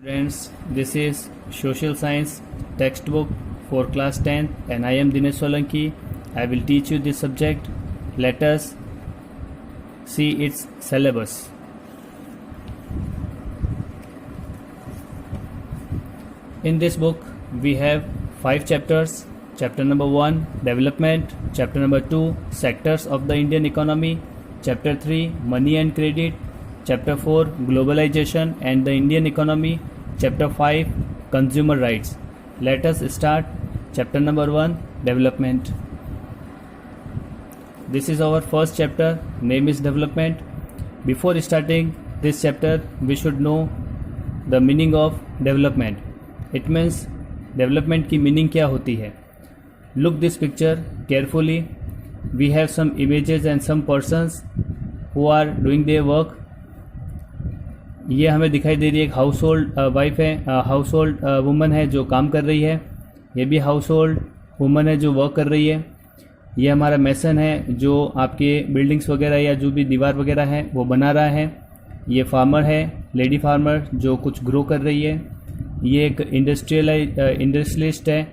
Students, this is Social Science textbook for class 10th and I am Dinesh Solanki. I will teach you this subject. Let us see its syllabus. In this book, we have 5 chapters. Chapter number 1, Development. Chapter number 2, Sectors of the Indian Economy. Chapter 3, Money and Credit. Chapter 4, Globalization and the Indian Economy. Chapter 5, Consumer Rights. Let us start. Chapter number 1, Development. This is our first chapter. Name is Development. Before starting this chapter, we should know the meaning of development. It means development की meaning क्या होती है. Look this picture carefully. We have some images and some persons who are doing their work. ये हमें दिखाई दे रही है एक हाउस होल्ड वाइफ है, हाउस होल्ड वुमन है जो काम कर रही है. ये भी हाउस होल्ड वुमन है जो वर्क कर रही है. ये हमारा मेसन है जो आपके बिल्डिंग्स वगैरह या जो भी दीवार वगैरह है वो बना रहा है. ये फार्मर है, लेडी फार्मर जो कुछ ग्रो कर रही है. ये एक इंडस्ट्रियलिस्ट है.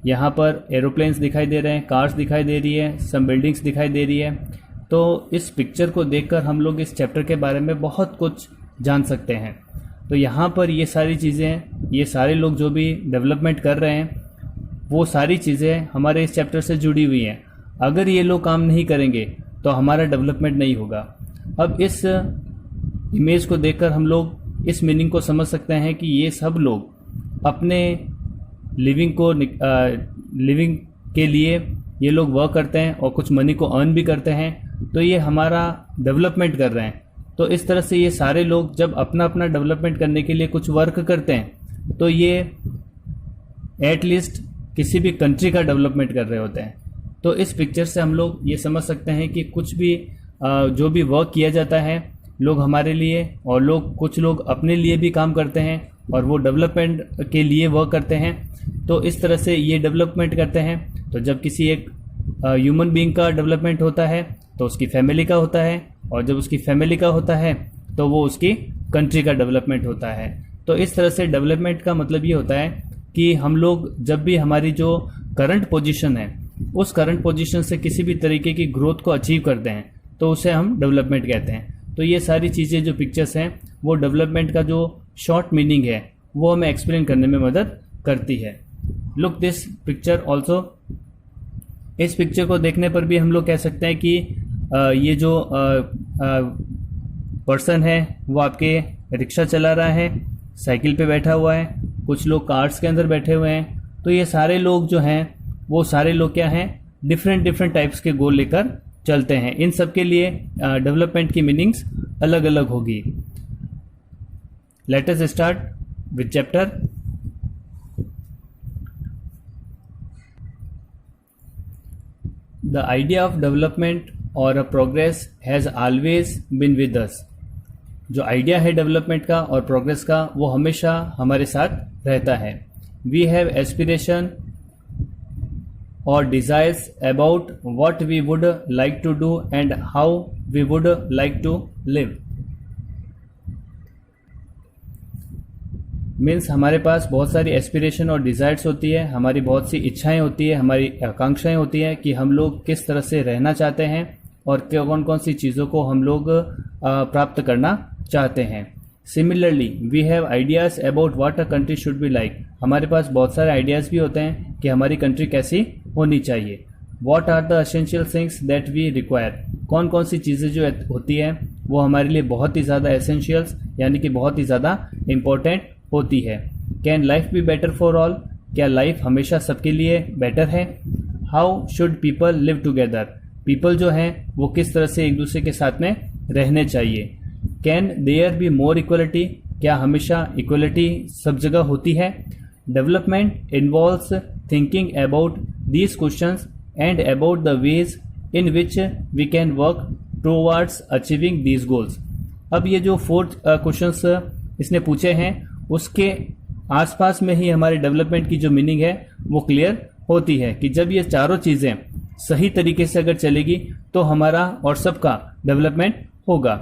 यहाँ पर एरोप्लेन्स दिखाई दे रहे हैं, कार्स दिखाई दे रही है, सम बिल्डिंग्स दिखाई दे रही है. तो इस पिक्चर को देखकर हम लोग इस चैप्टर के बारे में बहुत कुछ जान सकते हैं. तो यहाँ पर ये सारी चीज़ें, ये सारे लोग जो भी डेवलपमेंट कर रहे हैं वो सारी चीज़ें हमारे इस चैप्टर से जुड़ी हुई हैं. अगर ये लोग काम नहीं करेंगे तो हमारा डेवलपमेंट नहीं होगा. अब इस इमेज को देखकर हम लोग इस मीनिंग को समझ सकते हैं कि ये सब लोग अपने लिविंग के लिए ये लोग वर्क करते हैं और कुछ मनी को अर्न भी करते हैं. तो ये हमारा डेवलपमेंट कर रहे हैं. तो इस तरह से ये सारे लोग जब अपना अपना डेवलपमेंट करने के लिए कुछ वर्क करते हैं तो ये एटलीस्ट किसी भी कंट्री का डेवलपमेंट कर रहे होते हैं. तो इस पिक्चर से हम लोग ये समझ सकते हैं कि कुछ भी जो भी वर्क किया जाता है लोग हमारे लिए और कुछ लोग अपने लिए भी काम करते हैं और वो डेवलपमेंट के लिए वर्क करते हैं. तो इस तरह से ये डेवलपमेंट करते हैं. तो जब किसी एक ह्यूमन बीइंग का डेवलपमेंट होता है तो उसकी फैमिली का होता है, और जब उसकी फैमिली का होता है तो वो उसकी कंट्री का डेवलपमेंट होता है. तो इस तरह से डेवलपमेंट का मतलब ये होता है कि हम लोग जब भी हमारी जो करंट पोजीशन है उस करंट पोजीशन से किसी भी तरीके की ग्रोथ को अचीव करते हैं तो उसे हम डेवलपमेंट कहते हैं. तो ये सारी चीज़ें जो पिक्चर्स हैं वो डेवलपमेंट का जो शॉर्ट मीनिंग है वो हमें एक्सप्लेन करने में मदद करती है. Look this picture also. इस पिक्चर को देखने पर भी हम लोग कह सकते हैं कि ये जो पर्सन है वो आपके रिक्शा चला रहा है, साइकिल पे बैठा हुआ है, कुछ लोग कार्स के अंदर बैठे हुए हैं. तो ये सारे लोग जो हैं वो सारे लोग क्या हैं, डिफरेंट टाइप्स के गोल लेकर चलते हैं. इन सब के लिए डेवलपमेंट की मीनिंग्स अलग अलग होगी. Let us start with chapter. The idea of development or a progress has always been with us. जो आइडिया है डेवलपमेंट का और प्रोग्रेस का वो हमेशा हमारे साथ रहता है. We have aspiration or desires about what we would like to do and how we would like to live. Means हमारे पास बहुत सारी एस्पिरेशन और डिज़ायर्स होती है, हमारी बहुत सी इच्छाएं होती है, हमारी आकांक्षाएं होती हैं कि हम लोग किस तरह से रहना चाहते हैं और कौन कौन सी चीज़ों को हम लोग प्राप्त करना चाहते हैं. Similarly we have ideas about what a country should be like. हमारे पास बहुत सारे आइडियाज़ भी होते हैं कि हमारी कंट्री कैसी होनी चाहिए. What are the essential things that we require. कौन कौन सी चीज़ें जो होती हैं वो हमारे लिए बहुत ही ज़्यादा एसेंशियल्स यानी कि बहुत ही ज़्यादा इम्पोर्टेंट होती है. Can life be better for all. क्या लाइफ हमेशा सबके लिए बेटर है. How should people live together. People जो हैं वो किस तरह से एक दूसरे के साथ में रहने चाहिए. Can there be more equality. क्या हमेशा इक्वलिटी सब जगह होती है. Development involves thinking about these questions and about the ways in which we can work towards achieving these goals. अब ये जो 4 क्वेश्चंस इसने पूछे हैं उसके आसपास में ही हमारे डेवलपमेंट की जो मीनिंग है वो क्लियर होती है कि जब ये चारों चीज़ें सही तरीके से अगर चलेगी तो हमारा और सबका डेवलपमेंट होगा.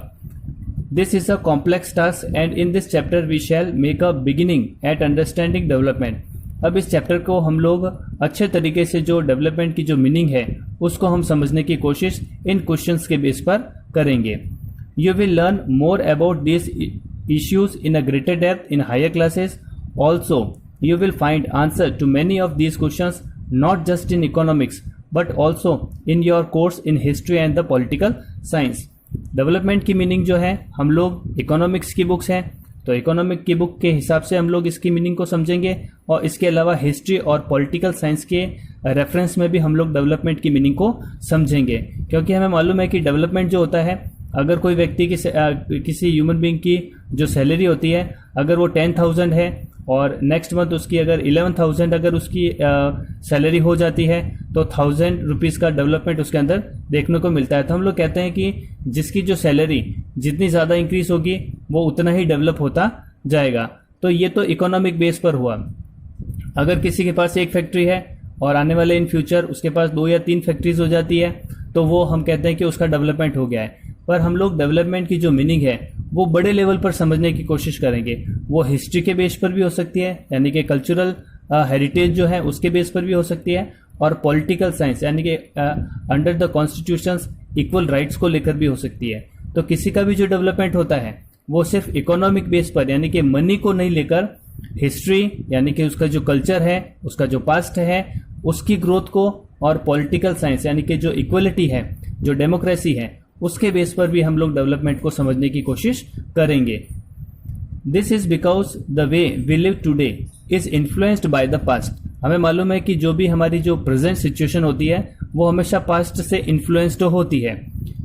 This is a complex task and in this chapter we shall make a beginning at understanding development. अब इस चैप्टर को हम लोग अच्छे तरीके से जो डेवलपमेंट की जो मीनिंग है उसको हम समझने की कोशिश इन क्वेश्चंस के बेस पर करेंगे. You will learn more about these issues in a greater depth in higher classes. Also, you will find answer to many of these questions not just in economics but also in your course in history and the political science. Development की meaning जो है हम लोग economics की books हैं तो economic की book के हिसाब से हम लोग इसकी मीनिंग को समझेंगे और इसके अलावा हिस्ट्री और पॉलिटिकल साइंस के रेफरेंस में भी हम लोग डेवलपमेंट की मीनिंग को समझेंगे. क्योंकि हमें मालूम है कि डेवलपमेंट जो होता है अगर कोई व्यक्ति किसी ह्यूमन बीइंग की जो सैलरी होती है अगर वो 10,000 है और नेक्स्ट मंथ उसकी अगर 11,000 अगर उसकी सैलरी हो जाती है तो 1,000 रुपीज़ का डेवलपमेंट उसके अंदर देखने को मिलता है. तो हम लोग कहते हैं कि जिसकी जो सैलरी जितनी ज़्यादा इंक्रीज होगी वो उतना ही डेवलप होता जाएगा. तो ये तो इकोनॉमिक बेस पर हुआ. अगर किसी के पास एक फैक्ट्री है और आने वाले इन फ्यूचर उसके पास 2 या 3 फैक्ट्रीज हो जाती है तो वो हम कहते हैं कि उसका डेवलपमेंट हो गया है. पर हम लोग डेवलपमेंट की जो मीनिंग है वो बड़े लेवल पर समझने की कोशिश करेंगे. वो हिस्ट्री के बेस पर भी हो सकती है यानी कि कल्चरल हेरिटेज जो है उसके बेस पर भी हो सकती है और पॉलिटिकल साइंस यानी कि under the constitutions equal rights को लेकर भी हो सकती है. तो किसी का भी जो डेवलपमेंट होता है वो सिर्फ इकोनॉमिक बेस पर यानी कि मनी को नहीं लेकर हिस्ट्री यानी कि उसका जो कल्चर है उसका जो पास्ट है उसकी ग्रोथ को और पॉलिटिकल साइंस यानी कि जो इक्वलिटी है जो डेमोक्रेसी है उसके बेस पर भी हम लोग डेवलपमेंट को समझने की कोशिश करेंगे. This is because the way we live today is influenced by the past. हमें मालूम है कि जो भी हमारी जो प्रेजेंट सिचुएशन होती है वो हमेशा पास्ट से इन्फ्लुएंस्ड होती है.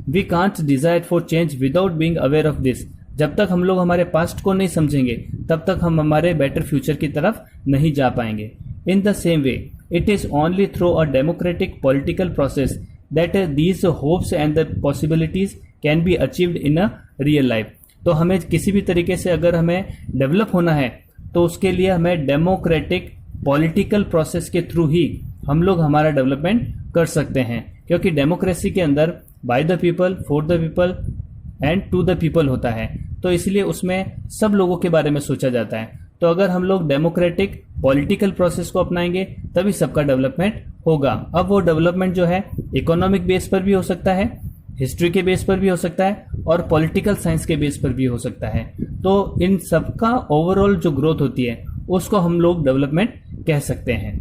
We can't desire for change without being aware of this. जब तक हम लोग हमारे पास्ट को नहीं समझेंगे तब तक हम हमारे बेटर फ्यूचर की तरफ नहीं जा पाएंगे. In the same way it is only through a democratic political process that these hopes and the possibilities can be achieved in a real life. तो हमें किसी भी तरीके से अगर हमें डेवलप होना है तो उसके लिए हमें डेमोक्रेटिक पॉलिटिकल प्रोसेस के थ्रू ही हम लोग हमारा डेवलपमेंट कर सकते हैं. क्योंकि डेमोक्रेसी के अंदर by the people for the people and to the people होता है तो इसलिए उसमें सब लोगों के बारे में सोचा जाता है. तो अगर हम लोग डेमोक्रेटिक पॉलिटिकल प्रोसेस को अपनाएंगे तभी सबका डेवलपमेंट होगा. अब वो डेवलपमेंट जो है इकोनॉमिक बेस पर भी हो सकता है, हिस्ट्री के बेस पर भी हो सकता है और पॉलिटिकल साइंस के बेस पर भी हो सकता है. तो इन सबका ओवरऑल जो ग्रोथ होती है उसको हम लोग डेवलपमेंट कह सकते हैं.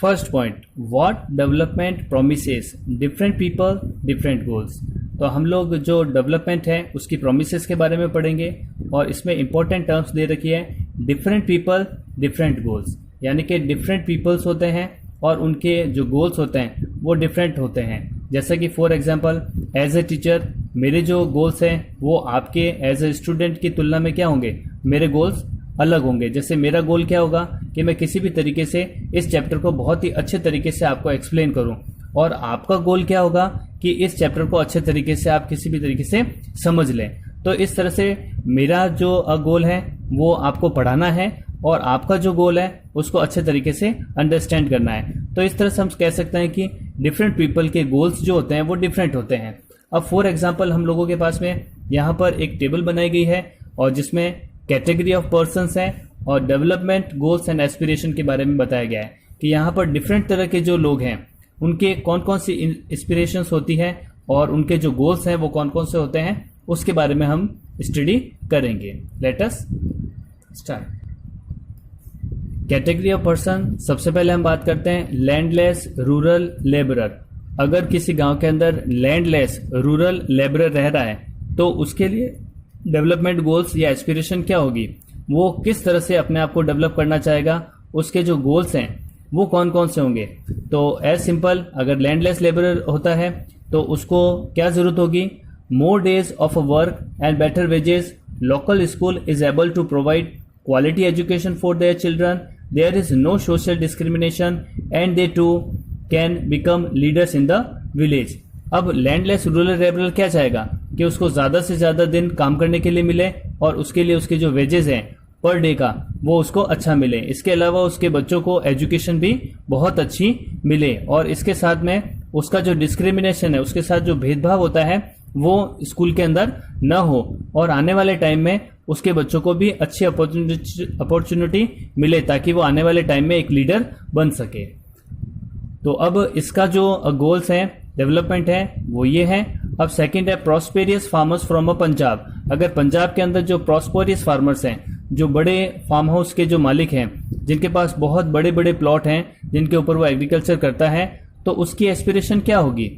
First point, what development promises different people different goals. तो हम लोग जो डेवलपमेंट है उसकी प्रोमिसेस के बारे में पढ़ेंगे और इसमें इंपॉर्टेंट टर्म्स दे रखी है डिफरेंट पीपल डिफरेंट गोल्स. यानी कि डिफरेंट पीपल्स होते हैं और उनके जो गोल्स होते हैं वो डिफरेंट होते हैं. जैसा कि for example as a teacher मेरे जो गोल्स हैं वो आपके एज ए स्टूडेंट की तुलना में क्या होंगे, मेरे गोल्स अलग होंगे. जैसे मेरा गोल क्या होगा कि मैं किसी भी तरीके से इस चैप्टर को बहुत ही अच्छे तरीके से आपको एक्सप्लेन करूं और आपका गोल क्या होगा कि इस चैप्टर को अच्छे तरीके से आप किसी भी तरीके से समझ लें. तो इस तरह से मेरा जो गोल है वो आपको पढ़ाना है और आपका जो गोल है उसको अच्छे तरीके से अंडरस्टैंड करना है. तो इस तरह से हम कह सकते हैं कि डिफरेंट पीपल के गोल्स जो होते हैं वो डिफरेंट होते हैं. अब फॉर एग्जांपल हम लोगों के पास में यहाँ पर एक टेबल बनाई गई है और जिसमें कैटेगरी ऑफ पर्सन्स हैं और डेवलपमेंट गोल्स एंड एस्पिरेशन के बारे में बताया गया है कि यहाँ पर डिफरेंट तरह के जो लोग हैं उनके कौन कौन सी इंस्पिरेशंस होती है और उनके जो गोल्स हैं वो कौन कौन से होते हैं उसके बारे में हम स्टडी करेंगे. Let us start. Category of person, सबसे पहले हम बात करते हैं लैंडलेस रूरल लेबरर. अगर किसी गांव के अंदर लैंडलेस रूरल लेबरर रह रहा है तो उसके लिए डेवलपमेंट गोल्स या एस्पिरेशन क्या होगी, वो किस तरह से अपने आप को डेवलप करना चाहेगा, उसके जो गोल्स हैं वो कौन कौन से होंगे. तो एज सिंपल अगर लैंडलेस लेबरर होता है तो उसको क्या जरूरत होगी, more days of work and better wages, local school is able to provide quality education for their children, there is no social discrimination and they too can become leaders in the village. अब landless rural labourer क्या चाहेगा कि उसको ज्यादा से ज्यादा दिन काम करने के लिए मिले और उसके लिए उसके जो वेजेस हैं पर डे का वो उसको अच्छा मिले. इसके अलावा उसके बच्चों को एजुकेशन भी बहुत अच्छी मिले और इसके साथ में उसका जो डिस्क्रिमिनेशन है, उसके साथ जो भेदभाव होता है वो स्कूल के अंदर न हो, और आने वाले टाइम में उसके बच्चों को भी अच्छी अपॉर्चुनिटी मिले ताकि वो आने वाले टाइम में एक लीडर बन सके। तो अब इसका जो गोल्स है, डेवलपमेंट है, वो ये है। अब सेकंड है prosperous farmers from a Punjab. अगर पंजाब के अंदर जो प्रॉस्पेरियस फार्मर्स हैं, जो बड़े फार्म हाउस के जो मालिक हैं, जिनके पास बहुत बड़े बड़े प्लॉट हैं, जिनके ऊपर वो एग्रीकल्चर करता है, तो उसकी एस्पिरेशन क्या होगी?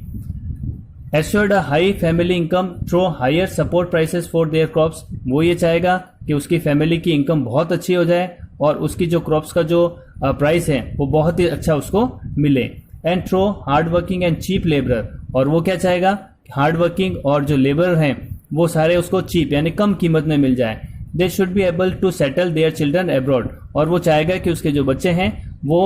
Assured a high family income through higher support prices for their crops. वो ये चाहेगा कि उसकी फैमिली की इनकम बहुत अच्छी हो जाए और उसकी जो क्रॉप्स का जो प्राइस है वो बहुत ही अच्छा उसको मिले। And through hard working and cheap labour. और वो क्या चाहेगा? हार्ड वर्किंग और जो लेबर हैं वो सारे उसको चीप यानी कम कीमत में मिल जाए। They should be able to settle their children abroad. और वो चाहेगा कि उसके जो बच्चे हैं वो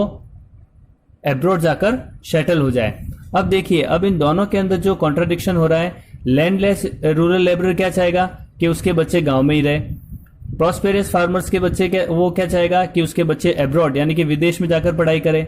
एब्रॉड जाकर सेटल हो जाए। अब देखिए, अब इन दोनों के अंदर जो कॉन्ट्राडिक्शन हो रहा है, लैंडलेस रूरल लेबर क्या चाहेगा कि उसके बच्चे गांव में ही रहे। प्रॉस्पेरियस फार्मर्स के बच्चे वो क्या चाहेगा कि उसके बच्चे एब्रॉड यानी कि विदेश में जाकर पढ़ाई करें।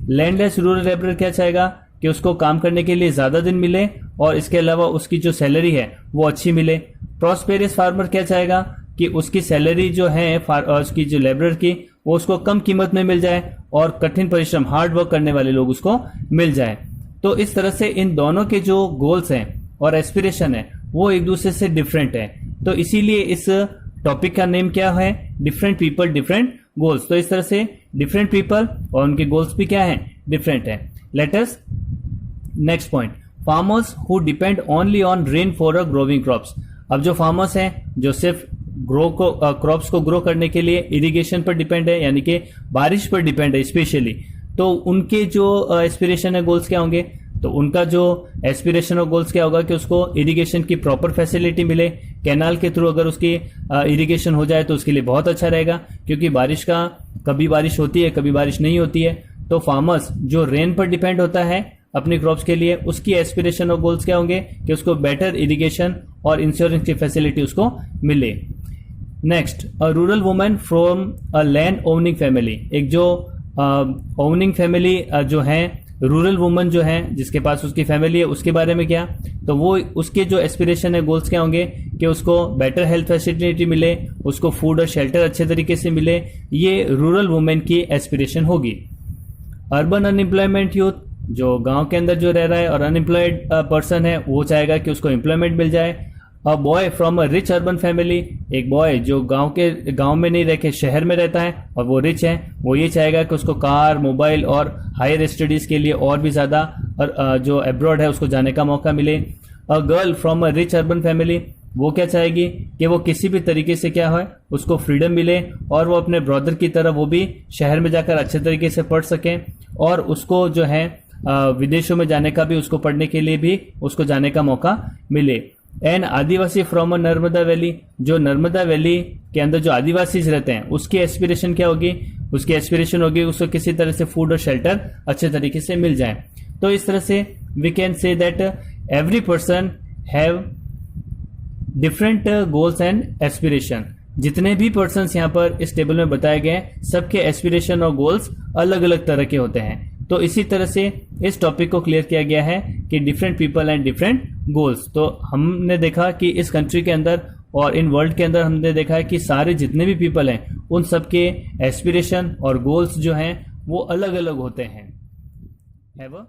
लैंडलेस रूरल लेबर क्या चाहेगा कि उसको काम करने के लिए ज्यादा दिन मिले और इसके अलावा उसकी जो सैलरी है वो अच्छी मिले। प्रॉस्पेरियस फार्मर क्या चाहेगा कि उसकी सैलरी जो है उसकी जो लेबर की वो उसको कम कीमत में मिल जाए और कठिन परिश्रम हार्ड वर्क करने वाले लोग उसको मिल जाए। तो इस तरह से इन दोनों के जो गोल्स हैं और एस्पिरेशन है वो एक दूसरे से डिफरेंट है। तो इसीलिए इस टॉपिक का नेम क्या है? Different people different goals. तो इस तरह से डिफरेंट पीपल और उनके गोल्स भी क्या है? डिफरेंट है। Let us next point, farmers who depend only on rain for a growing crops. अब जो फार्मर्स हैं जो सिर्फ क्रॉप्स को ग्रो करने के लिए इरिगेशन पर डिपेंड है यानी कि बारिश पर डिपेंड है स्पेशली, तो उनके जो एस्पिरेशन है, गोल्स क्या होंगे? तो उनका जो एस्पिरेशन और गोल्स क्या होगा कि उसको इरिगेशन की प्रॉपर फैसिलिटी मिले। कैनाल के थ्रू अगर उसकी इरिगेशन हो जाए तो उसके लिए बहुत अच्छा रहेगा, क्योंकि बारिश का कभी बारिश होती है कभी बारिश नहीं होती है। तो फार्मर्स जो रेन पर डिपेंड होता है अपनी क्रॉप्स के लिए, उसकी एस्पिरेशन और गोल्स क्या होंगे कि उसको बेटर इरिगेशन और इंश्योरेंस की फैसिलिटी उसको मिले। Next, a rural woman from a land owning family. एक जो ओनिंग फैमिली जो है, रूरल वुमन जो है जिसके पास उसकी फैमिली है, उसके बारे में क्या? तो वो उसके जो एस्पिरेशन है, गोल्स क्या होंगे कि उसको बेटर हेल्थ फैसिलिटी मिले, उसको फूड और शेल्टर अच्छे तरीके से मिले। ये रूरल वुमेन की एस्पिरेशन होगी। अर्बन अनएम्प्लॉयमेंट यूथ, जो गांव के अंदर जो रह रहा है और अनएम्प्लॉयड पर्सन है, वो चाहेगा कि उसको एम्प्लॉयमेंट मिल जाए। A boy from a rich urban family, एक बॉय जो गांव में नहीं रह के शहर में रहता है और वो रिच है, वो ये चाहेगा कि उसको कार, मोबाइल और हायर स्टडीज के लिए और भी ज्यादा और जो एब्रॉड है उसको जाने का मौका मिले। A girl from a rich urban family, वो क्या चाहेगी कि वो किसी भी तरीके से क्या है उसको फ्रीडम मिले और वो अपने ब्रदर की तरह वो भी शहर में जाकर अच्छे तरीके से पढ़ सके और उसको जो है विदेशों में जाने का भी, उसको पढ़ने के लिए भी उसको जाने का मौका मिले। And Adivasi from a Narmada valley, जो नर्मदा वैली के अंदर जो आदिवासी रहते हैं उसकी एस्पिरेशन क्या होगी? उसकी एस्पिरेशन होगी उसको किसी तरह से फूड और शेल्टर अच्छे तरीके से मिल जाए। तो इस तरह से we can say that every person have different goals and aspiration. जितने भी पर्सन्स यहाँ पर इस टेबल में बताए गए हैं, सबके एस्पिरेशन और गोल्स अलग अलग तरह के होते हैं। तो इसी तरह से इस टॉपिक को क्लियर किया गया है कि different people and different goals. तो हमने देखा कि इस कंट्री के अंदर और इन वर्ल्ड के अंदर हमने देखा है कि सारे जितने भी पीपल हैं उन सबके एस्पिरेशन और गोल्स जो हैं वो अलग अलग होते हैं। Have a